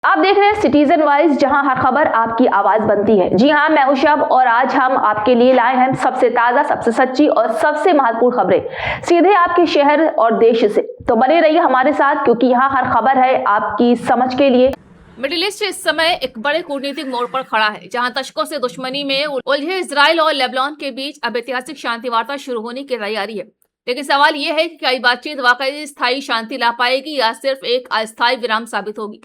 आप देख रहे हैं सिटीजन वाइज, जहां हर खबर आपकी आवाज बनती है। जी हां, मैं हूं शब और आज हम आपके लिए लाए हैं सबसे ताजा, सबसे सच्ची और सबसे महत्वपूर्ण खबरें सीधे आपके शहर और देश से। तो बने रहिए हमारे साथ, क्योंकि यहां हर खबर है आपकी समझ के लिए। मिडिल ईस्ट इस समय एक बड़े कूटनीतिक मोड़ पर खड़ा है, जहां दशकों से दुश्मनी में उलझे इजराइल और लेबनान के बीच अब ऐतिहासिक शांति वार्ता शुरू होने की तैयारी है। लेकिन सवाल यह है कि क्या ये बातचीत वाकई स्थायी शांति ला पाएगी या सिर्फ एक अस्थायी विराम साबित होगी।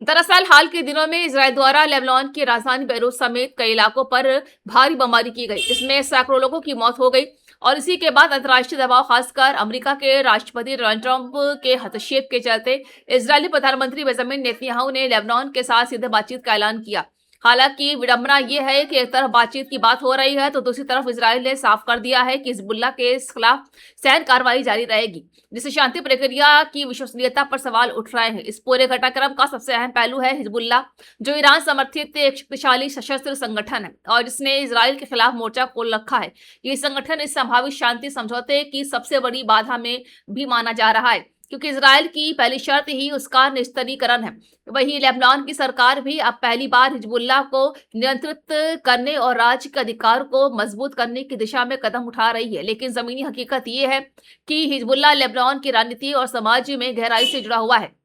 दरअसल हाल के दिनों में इजराइल द्वारा लेबनान की राजधानी बेरूत समेत कई इलाकों पर भारी बमबारी की गई, जिसमें सैकड़ों लोगों की मौत हो गई। और इसी के बाद अंतर्राष्ट्रीय दबाव, खासकर अमेरिका के राष्ट्रपति डोनाल्ड ट्रंप के हस्तक्षेप के चलते इजरायली प्रधानमंत्री बेंजामिन नेतन्याहू ने लेबनान के साथ सीधे बातचीत का ऐलान किया। हालांकि विडंबना यह है कि एक तरफ बातचीत की बात हो रही है तो दूसरी तरफ इजराइल ने साफ कर दिया है कि हिजबुल्लाह के खिलाफ सैन्य कार्रवाई जारी रहेगी, जिससे शांति प्रक्रिया की विश्वसनीयता पर सवाल उठ रहे हैं। इस पूरे घटनाक्रम का सबसे अहम पहलू है हिजबुल्लाह, जो ईरान समर्थित एक शक्तिशाली सशस्त्र संगठन है और जिसने इजराइल के खिलाफ मोर्चा खोल रखा है। ये संगठन इस संभावित शांति समझौते की सबसे बड़ी बाधा में भी माना जा रहा है, क्योंकि इजराइल की पहली शर्त ही उसका निस्तारीकरण है। वहीं लेबनान की सरकार भी अब पहली बार हिजबुल्लाह को नियंत्रित करने और राज्य के अधिकार को मजबूत करने की दिशा में कदम उठा रही है। लेकिन जमीनी हकीकत ये है कि हिजबुल्लाह लेबनान की राजनीति और समाज में गहराई से जुड़ा हुआ है,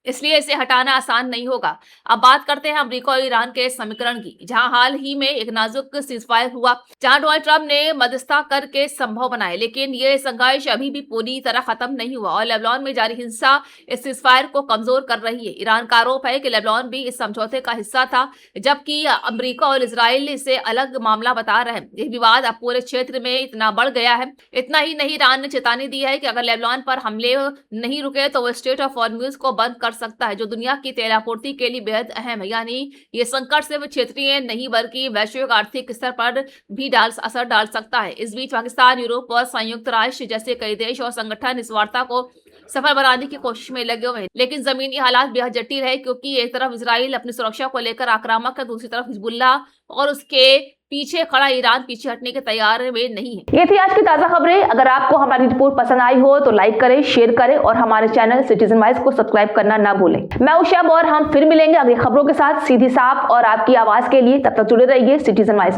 इसलिए इसे हटाना आसान नहीं होगा। अब बात करते हैं अमेरिका और ईरान के समीकरण की, जहां हाल ही में एक नाजुक सीजफायर हुआ, जहां डोनाल्ड ट्रंप ने मध्यस्थता करके संभव बनाए। लेकिन ये संघर्ष अभी भी पूरी तरह खत्म नहीं हुआ और लेबनान में जारी हिंसा इस सीजफायर को कमजोर कर रही है। ईरान का आरोप है कि लेबनान भी इस समझौते का हिस्सा था, जबकि अमेरिका और इजराइल इसे अलग मामला बता रहे हैं। यह विवाद अब पूरे क्षेत्र में इतना बढ़ गया है। इतना ही नहीं, ईरान ने चेतावनी दी है कि अगर लेबनान पर हमले नहीं रुके तो वो स्टेट ऑफ हॉर्मुज को बंद कर सकता है, जो दुनिया की तेल आपूर्ति के लिए बेहद अहम है। यानी ये संकट सिर्फ क्षेत्रीय नहीं बल्कि वैश्विक आर्थिक स्तर पर भी असर डाल सकता है। इस बीच पाकिस्तान, यूरोप और संयुक्त राष्ट्र जैसे कई देश और संगठन इस वार्ता को सफल बनाने की कोशिश में लगे हुए हैं। लेकिन जमीनी हालात बेहद जटिल है, क्योंकि एक तरफ इजराइल अपनी सुरक्षा को लेकर आक्रामक है, दूसरी तरफ हिजबुल्लाह और उसके पीछे खड़ा ईरान पीछे हटने के तैयार में नहीं है। ये थी आज की ताजा खबरें। अगर आपको हमारी रिपोर्ट पसंद आई हो तो लाइक करें, शेयर करें और हमारे चैनल सिटीजन वाइज को सब्सक्राइब करना ना भूलें। मैं हूं शब और हम फिर मिलेंगे अगली खबरों के साथ, सीधी, साफ और आपकी आवाज के लिए। तब तक जुड़े रहिए सिटीजन वाइज।